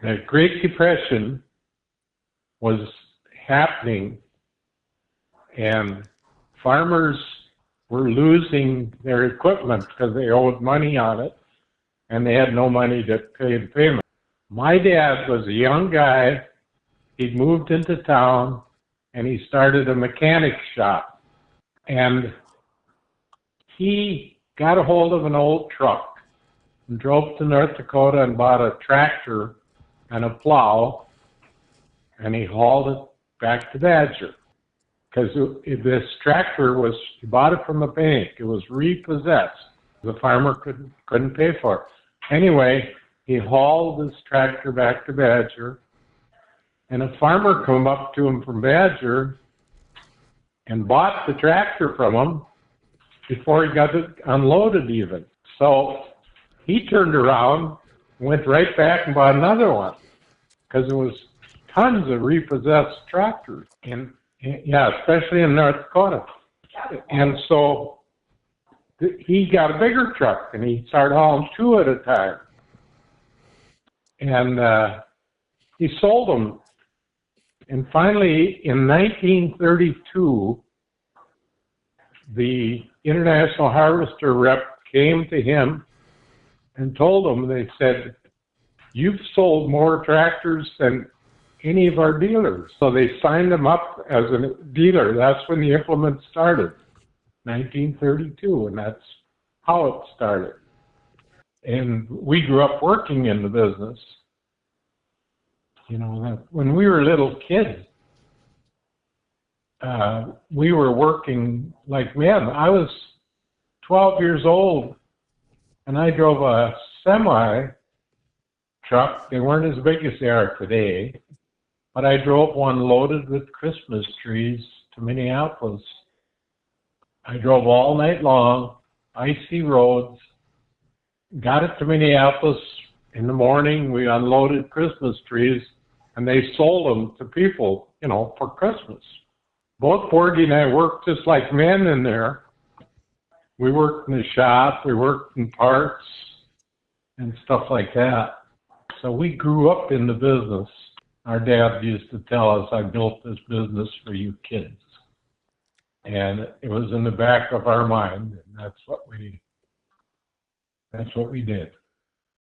The Great Depression was happening, and farmers were losing their equipment because they owed money on it, and they had no money to pay the payment. My dad was a young guy. He'd moved into town, and he started a mechanic shop. And he got a hold of an old truck and drove to North Dakota and bought a tractor and a plow, and he hauled it back to Badger. Because this tractor was, he bought it from a bank. It was repossessed. The farmer couldn't pay for it. Anyway, he hauled this tractor back to Badger, and a farmer came up to him from Badger and bought the tractor from him before he got it unloaded even. So he turned around, went right back and bought another one, because there was tons of repossessed tractors, and yeah, especially in North Dakota. And so he got a bigger truck, and he started hauling two at a time. And he sold them. And finally, in 1932, the International Harvester rep came to him and told him, they said, "You've sold more tractors than any of our dealers." So they signed him up as a dealer. That's when the implement started, 1932, and that's how it started. And we grew up working in the business. You know, when we were little kids, we were working like men. I was 12 years old, and I drove a semi truck. They weren't as big as they are today, but I drove one loaded with Christmas trees to Minneapolis. I drove all night long, icy roads, got it to Minneapolis. In the morning, we unloaded Christmas trees, and they sold them to people, you know, for Christmas. Both Borgen and I worked just like men in there. We worked in the shop, we worked in parts and stuff like that. So we grew up in the business. Our dad used to tell us, "I built this business for you kids." And it was in the back of our mind, and that's what we did.